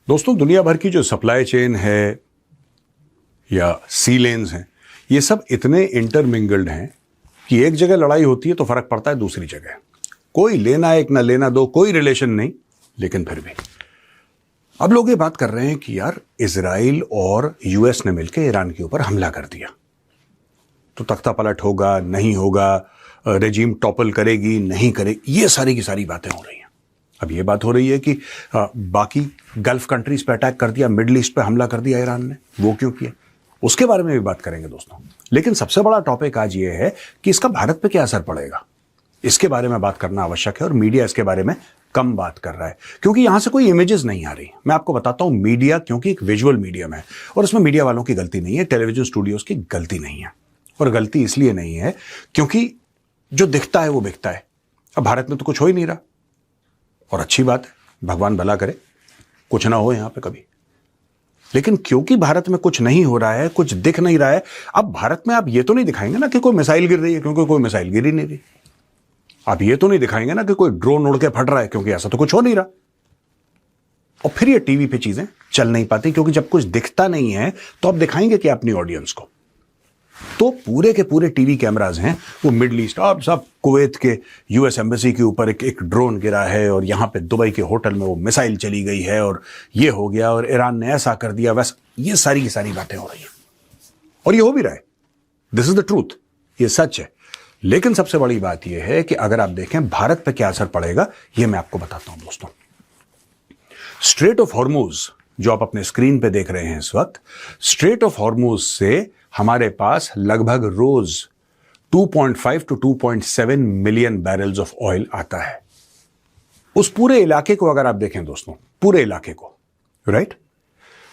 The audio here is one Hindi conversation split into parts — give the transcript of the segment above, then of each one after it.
दोस्तों, दुनिया भर की जो सप्लाई चेन है या सी लेन्स हैं, ये सब इतने इंटरमिंगल्ड हैं कि एक जगह लड़ाई होती है तो फर्क पड़ता है दूसरी जगह। कोई लेना एक ना लेना दो, कोई रिलेशन नहीं, लेकिन फिर भी अब लोग ये बात कर रहे हैं कि यार इजराइल और यूएस ने मिलकर ईरान के ऊपर हमला कर दिया तो तख्ता पलट होगा नहीं होगा, रेजिम टॉपल करेगी नहीं करेगी, ये सारी की सारी बातें हो रही हैं। अब ये बात हो रही है कि बाकी गल्फ कंट्रीज पे अटैक कर दिया, मिडिल ईस्ट पे हमला कर दिया ईरान ने, वो क्यों किया, उसके बारे में भी बात करेंगे दोस्तों। लेकिन सबसे बड़ा टॉपिक आज ये है कि इसका भारत पे क्या असर पड़ेगा, इसके बारे में बात करना आवश्यक है। और मीडिया इसके बारे में कम बात कर रहा है क्योंकि यहां से कोई इमेजेस नहीं आ रही। मैं आपको बताता हूं, मीडिया क्योंकि एक विजुअल मीडियम है और इसमें मीडिया वालों की गलती नहीं है, टेलीविजन स्टूडियोज की गलती नहीं है। और गलती इसलिए नहीं है क्योंकि जो दिखता है वो बिकता है। अब भारत में तो कुछ हो ही नहीं रहा और अच्छी बात है, भगवान भला करे कुछ ना हो यहां पे कभी। लेकिन क्योंकि भारत में कुछ नहीं हो रहा है, कुछ दिख नहीं रहा है, अब भारत में आप ये तो नहीं दिखाएंगे ना कि कोई मिसाइल गिर रही है, क्योंकि कोई मिसाइल गिर ही नहीं रही। आप ये तो नहीं दिखाएंगे ना कि कोई ड्रोन उड़ के फट रहा है, क्योंकि ऐसा तो कुछ हो नहीं रहा। और फिर ये टीवी पे चीजें चल नहीं पाती क्योंकि जब कुछ दिखता नहीं है तो आप दिखाएंगे क्या अपनी ऑडियंस को। तो पूरे के पूरे टीवी कैमराज हैं वो मिडिल ईस्ट, अब सब कुवैत के यूएस एम्बेसी के ऊपर एक ड्रोन गिरा है और यहां पे दुबई के होटल में वो मिसाइल चली गई है और ये हो गया और ईरान ने ऐसा कर दिया वैसा, ये सारी की सारी बातें हो रही हैं और ये हो भी रहा है। दिस इज द ट्रूथ, ये सच है। लेकिन सबसे बड़ी बात यह है कि अगर आप देखें भारत पे क्या असर पड़ेगा, ये मैं आपको बताता हूं दोस्तों। स्ट्रेट ऑफ हॉर्मुज जो आप अपने स्क्रीन पे देख रहे हैं इस वक्त, स्ट्रेट ऑफ हॉर्मुज से हमारे पास लगभग रोज 2.5 to 2.7 million barrels of oil आता है। उस पूरे इलाके को अगर आप देखें दोस्तों, पूरे इलाके को, राइट,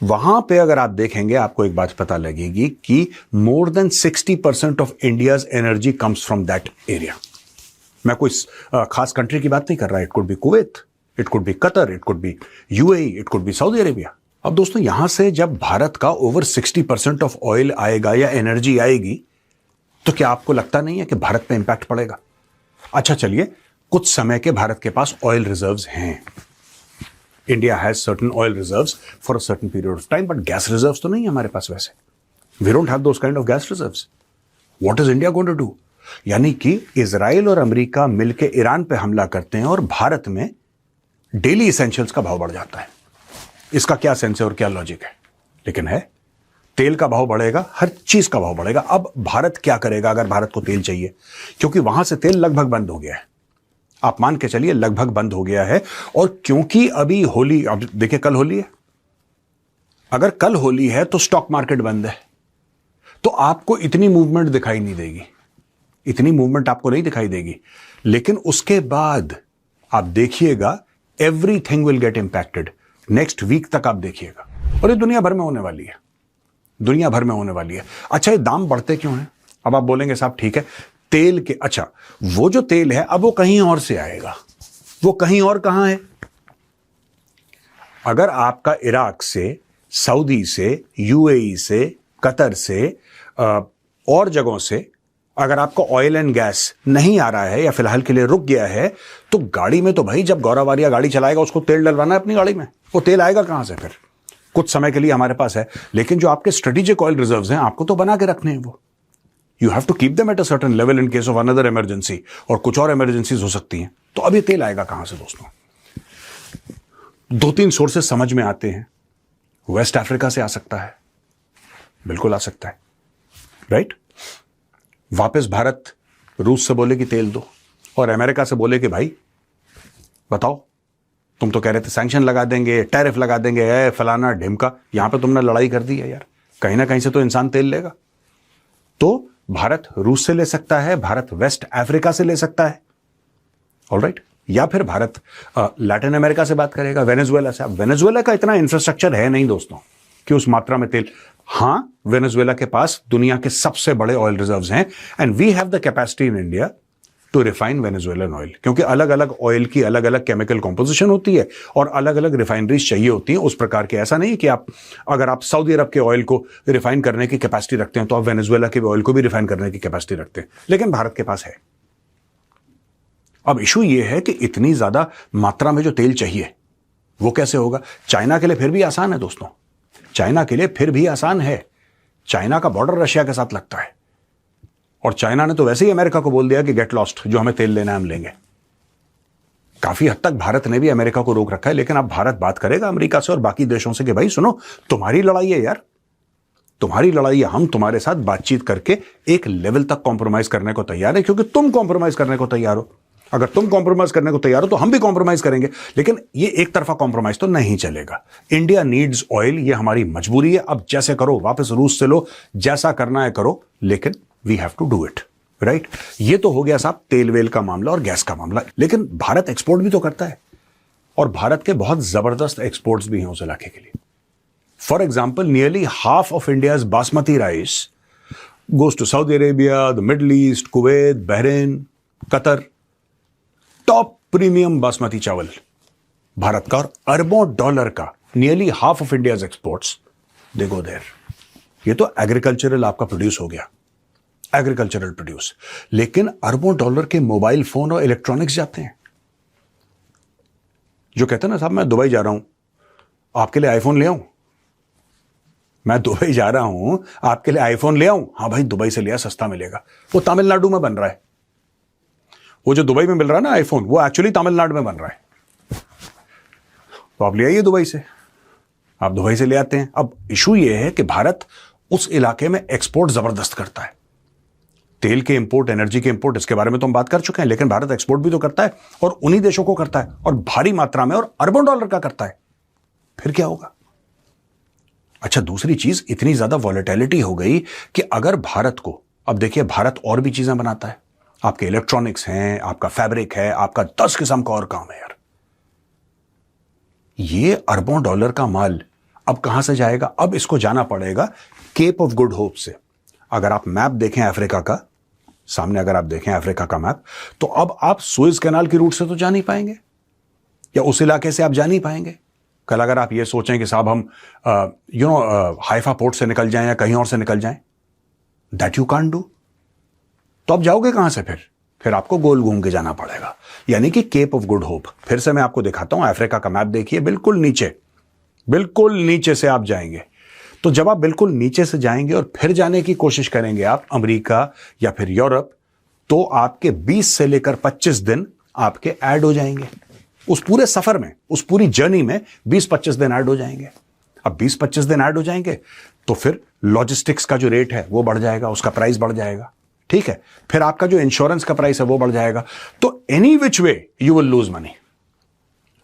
वहां पे अगर आप देखेंगे आपको एक बात पता लगेगी कि more than 60% of India's energy comes from that area. मैं कोई खास कंट्री की बात नहीं कर रहा, it could be Kuwait, it could be Qatar, it could be UAE, it could be Saudi Arabia. अब दोस्तों यहां से जब भारत का ओवर 60% ऑफ ऑयल आएगा या एनर्जी आएगी तो क्या आपको लगता नहीं है कि भारत पे इंपैक्ट पड़ेगा? अच्छा चलिए, कुछ समय के भारत के पास ऑयल रिजर्व्स हैं। India has certain oil reserves for a certain period of time, but gas reserves तो नहीं है हमारे पास। वैसे we don't have those kind of gas reserves. What is India going to do? यानी कि इजराइल और अमेरिका मिलकर ईरान पे हमला करते हैं और भारत में डेली इसेंशियल्स का भाव बढ़ जाता है। इसका क्या सेंस है और क्या लॉजिक है? लेकिन है, तेल का भाव बढ़ेगा, हर चीज का भाव बढ़ेगा। अब भारत क्या करेगा अगर भारत को तेल चाहिए? क्योंकि वहां से तेल लगभग बंद हो गया है, आप मान के चलिए लगभग बंद हो गया है। और क्योंकि अभी होली, अब देखिए कल होली है, अगर कल होली है तो स्टॉक मार्केट बंद है, तो आपको इतनी मूवमेंट दिखाई नहीं देगी, इतनी मूवमेंट आपको नहीं दिखाई देगी। लेकिन उसके बाद आप देखिएगा everything will get impacted. Next week तक आप देखिएगा, और ये दुनिया भर में होने वाली है, दुनिया भर में होने वाली है। अच्छा, ये दाम बढ़ते क्यों हैं? अब आप बोलेंगे साहब ठीक है, तेल के, अच्छा वो जो तेल है अब वो कहीं और से आएगा, वो कहीं और कहां है? अगर आपका इराक से, सऊदी से, यूएई से, कतर से और जगहों से अगर आपको ऑयल एंड गैस नहीं आ रहा है या फिलहाल के लिए रुक गया है, तो गाड़ी में तो भाई जब गौरवारिया गाड़ी चलाएगा उसको तेल डलवाना है अपनी गाड़ी में, वो तेल आएगा कहां से? फिर कुछ समय के लिए हमारे पास है, लेकिन जो आपके स्ट्रेटेजिक ऑयल रिजर्व्स हैं आपको तो बना के रखने हैं वो। You have to keep them at a certain level in case of another emergency, और कुछ और इमरजेंसीज हो सकती हैं। तो अब ये तेल आएगा कहां से दोस्तों? 2-3 सोर्सेस समझ में आते हैं। वेस्ट अफ्रीका से आ सकता है, बिल्कुल आ सकता है, राइट। वापस भारत रूस से बोले कि तेल दो, और अमेरिका से बोले कि भाई बताओ, तुम तो कह रहे थे सैंक्शन लगा देंगे, टैरिफ लगा देंगे, फलाना ढिमका, यहां पे तुमने लड़ाई कर दी है यार, कहीं ना कहीं से तो इंसान तेल लेगा। तो भारत रूस से ले सकता है, भारत वेस्ट अफ्रीका से ले सकता है, ऑलराइट, या फिर भारत लैटिन अमेरिका से बात करेगा, वेनेजुएला से। अब वेनेजुएला का इतना इंफ्रास्ट्रक्चर है नहीं दोस्तों कि उस मात्रा में तेल, हां वेनेजुएला के पास दुनिया के सबसे बड़े ऑयल रिजर्व्स हैं, and we have the capacity in India to refine Venezuelan oil, क्योंकि अलग अलग ऑयल की अलग अलग केमिकल कॉम्पोजिशन होती है और अलग अलग रिफाइनरीज चाहिए होती हैं उस प्रकार के। ऐसा नहीं कि आप, अगर आप सऊदी अरब के ऑयल को रिफाइन करने की कैपेसिटी रखते हैं तो आप वेनेजुएला के ऑयल को भी रिफाइन करने की कैपेसिटी रखते हैं, लेकिन भारत के पास है। अब इशू यह है कि इतनी ज्यादा मात्रा में जो तेल चाहिए वो कैसे होगा? चाइना के लिए फिर भी आसान है दोस्तों, चाइना के लिए फिर भी आसान है। चाइना का बॉर्डर रशिया के साथ लगता है, और चाइना ने तो वैसे ही अमेरिका को बोल दिया कि गेट लॉस्ट, जो हमें तेल लेना है हम लेंगे। काफी हद तक भारत ने भी अमेरिका को रोक रखा है, लेकिन अब भारत बात करेगा अमेरिका से और बाकी देशों से कि भाई सुनो, तुम्हारी लड़ाई है यार, तुम्हारी लड़ाई है, हम तुम्हारे साथ बातचीत करके एक लेवल तक कॉम्प्रोमाइज करने को तैयार है, क्योंकि तुम कॉम्प्रोमाइज करने को तैयार हो। अगर तुम कॉम्प्रोमाइज करने को तैयार हो तो हम भी कॉम्प्रोमाइज करेंगे, लेकिन ये एक तरफा कॉम्प्रोमाइज तो नहीं चलेगा। इंडिया नीड्स ऑयल, ये हमारी मजबूरी है। अब जैसे करो, वापस रूस से लो, जैसा करना है करो, लेकिन we have to do it, right. ये तो हो गया साहब तेल वेल का मामला और गैस का मामला, लेकिन भारत एक्सपोर्ट भी तो करता है, और भारत के बहुत जबरदस्त एक्सपोर्ट्स भी हैं उस इलाके के लिए। For example, nearly half of India's basmati rice goes to Saudi Arabia, the Middle East, Kuwait, Bahrain, Qatar. Top premium basmati चावल भारत का, और अरबों डॉलर का nearly half of India's exports they go there. ये तो एग्रीकल्चरल आपका प्रोड्यूस हो गया, एग्रीकल्चरल प्रोड्यूस। लेकिन अरबों डॉलर के मोबाइल फोन और इलेक्ट्रॉनिक्स जाते हैं। जो कहते हैं ना साहब, मैं दुबई जा रहा हूं, आपके लिए आईफोन ले आऊं, मैं दुबई जा रहा हूं, आपके लिए आईफोन ले आऊं, हाँ भाई दुबई से लिया, सस्ता मिलेगा। वो तमिलनाडु में बन रहा है, वो जो दुबई में मिल रहा है ना आईफोन, वो एक्चुअली तमिलनाडु में बन रहा है। तो आप ले आइए दुबई से, आप दुबई से ले आते हैं। अब इशू ये है कि भारत उस इलाके में एक्सपोर्ट जबरदस्त करता है, तेल के इंपोर्ट, एनर्जी के इंपोर्ट, इसके बारे में तो हम बात कर चुके हैं, लेकिन भारत एक्सपोर्ट भी तो करता है, और उन्हीं देशों को करता है, और भारी मात्रा में, और अरबों डॉलर का करता है। फिर क्या होगा? अच्छा, दूसरी चीज, इतनी ज्यादा वॉलेटिलिटी हो गई कि अगर भारत को, अब देखिए भारत और भी चीजें बनाता है, आपके इलेक्ट्रॉनिक्स हैं, आपका फैब्रिक है, आपका 10 किस्म का और काम है यार। ये अरबों डॉलर का माल अब कहां से जाएगा? अब इसको जाना पड़ेगा केप ऑफ गुड होप से। अगर आप मैप देखें अफ्रीका का, सामने अगर आप देखें अफ्रीका का मैप, तो अब आप सुएज कैनाल की रूट से तो जा नहीं पाएंगे, या उस इलाके से आप जा नहीं पाएंगे। कल अगर आप ये सोचें कि साहब हम हाइफा पोर्ट से निकल जाएं या कहीं और से निकल जाएं, दैट यू कांट डू। तो आप जाओगे कहां से? फिर आपको गोल घूम के जाना पड़ेगा, यानी कि केप ऑफ गुड होप। फिर से मैं आपको दिखाता हूं, अफ्रीका का मैप देखिए, बिल्कुल नीचे से आप जाएंगे। तो जब आप बिल्कुल नीचे से जाएंगे और फिर जाने की कोशिश करेंगे आप अमेरिका या फिर यूरोप, तो आपके 20 से लेकर 25 दिन आपके ऐड हो जाएंगे उस पूरे सफर में, उस पूरी जर्नी में 20-25 दिन ऐड हो जाएंगे। अब 20-25 दिन ऐड हो जाएंगे तो फिर लॉजिस्टिक्स का जो रेट है वो बढ़ जाएगा, उसका प्राइस बढ़ जाएगा, ठीक है। फिर आपका जो इंश्योरेंस का प्राइस है वो बढ़ जाएगा। तो any which way you will lose money,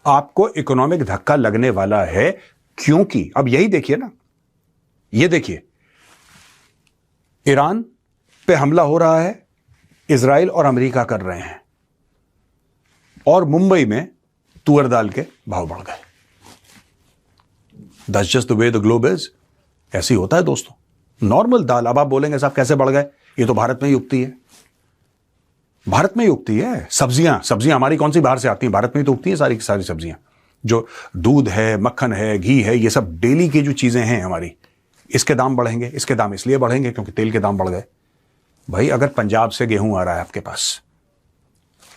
आपको इकोनॉमिक धक्का लगने वाला है। क्योंकि अब यही देखिए ना, ये देखिए, ईरान पे हमला हो रहा है, इजराइल और अमेरिका कर रहे हैं, और मुंबई में तुअर दाल के भाव बढ़ गए। That's just the way the globe is. ऐसे ही होता है दोस्तों। नॉर्मल दाल, अब आप बोलेंगे साहब कैसे बढ़ गए, ये तो भारत में ही उगती है, भारत में ही उगती है। सब्जियां हमारी कौन सी बाहर से आती हैं, भारत में ही तो उगती है सारी की सारी सब्जियां। जो दूध है, मक्खन है, घी है, ये सब डेली की जो चीजें हैं हमारी, इसके दाम बढ़ेंगे। इसके दाम इसलिए बढ़ेंगे क्योंकि तेल के दाम बढ़ गए। भाई अगर पंजाब से गेहूं आ रहा है आपके पास,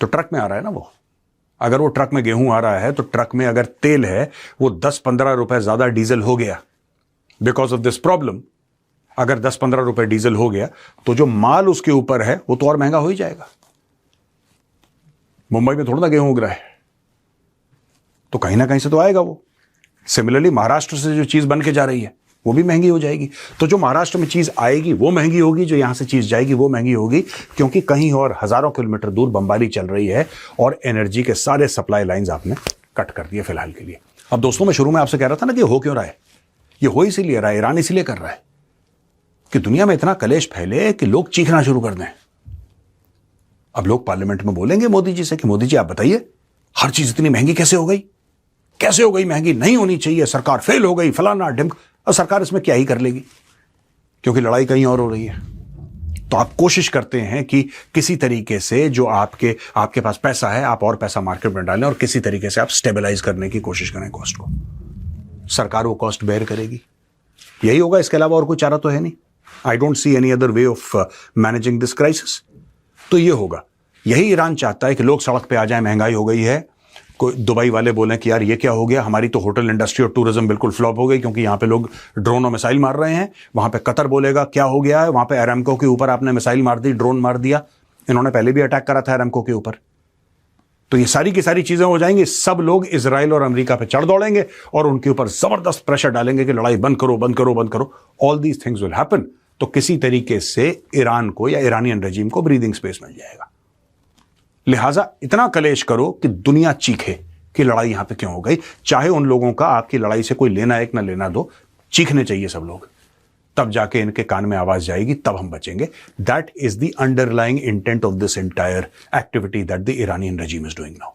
तो ट्रक में आ रहा है ना वो। अगर वो ट्रक में गेहूं आ रहा है तो ट्रक में अगर तेल है वो 10-15 रुपए ज्यादा डीजल हो गया बिकॉज ऑफ दिस प्रॉब्लम। अगर 10-15 रुपए डीजल हो गया तो जो माल उसके ऊपर है वो तो और महंगा हो ही जाएगा। मुंबई में थोड़ा ना गेहूं उग रहा है, तो कहीं ना कहीं से तो आएगा वो। सिमिलरली महाराष्ट्र से जो चीज बन के जा रही है वो भी महंगी हो जाएगी। तो जो महाराष्ट्र में चीज आएगी वो महंगी होगी, जो यहां से चीज जाएगी वो महंगी होगी, क्योंकि कहीं और हजारों किलोमीटर दूर बमबारी चल रही है और एनर्जी के सारे सप्लाई लाइंस आपने कट कर दिए फिलहाल के लिए। अब दोस्तों मैं शुरू में आपसे कह रहा था ना कि हो क्यों रहा है, ये हो इसीलिए रहा है, ईरान इसीलिए कर रहा है कि दुनिया में इतना कलेश फैले कि लोग चीखना शुरू कर दें। अब लोग पार्लियामेंट में बोलेंगे मोदी जी से कि मोदी जी आप बताइए हर चीज इतनी महंगी कैसे हो गई, कैसे हो गई महंगी, नहीं होनी चाहिए, सरकार फेल हो गई, फलाना ढिमक। और सरकार इसमें क्या ही कर लेगी, क्योंकि लड़ाई कहीं और हो रही है। तो आप कोशिश करते हैं कि किसी तरीके से जो आपके पास पैसा है आप और पैसा मार्केट में डालें और किसी तरीके से आप स्टेबलाइज करने की कोशिश करें कॉस्ट को। सरकार वो कॉस्ट बेयर करेगी, यही होगा, इसके अलावा और कोई चारा तो है नहीं। I don't see any other way of managing this crisis. तो ये होगा, यही ईरान चाहता है कि लोग सड़क पे आ जाएं, महंगाई हो गई है, कोई दुबई वाले बोलें कि यार ये क्या हो गया, हमारी तो होटल इंडस्ट्री और टूरिज्म बिल्कुल फ्लॉप हो गई क्योंकि यहाँ पे लोग ड्रोन और मिसाइल मार रहे हैं। वहां पे कतर बोलेगा क्या हो गया है, वहां पे अरामको के ऊपर आपने मिसाइल मार दी, ड्रोन मार दिया। इन्होंने पहले भी अटैक करा था अरामको के ऊपर। तो ये सारी की सारी चीजें हो जाएंगी, सब लोग इजराइल और अमेरिका पे चढ़ दौड़ेंगे और उनके ऊपर जबरदस्त प्रेशर डालेंगे कि लड़ाई बंद करो बंद करो बंद करो। All these things will happen. तो किसी तरीके से ईरान को या ईरानियन रजीम को ब्रीदिंग स्पेस मिल जाएगा। लिहाजा इतना कलेश करो कि दुनिया चीखे कि लड़ाई यहां पे क्यों हो गई। चाहे उन लोगों का आपकी लड़ाई से कोई लेना एक ना लेना दो, चीखने चाहिए सब लोग, तब जाके इनके कान में आवाज जाएगी, तब हम बचेंगे। That is the underlying intent of this entire activity that the Iranian regime is doing now.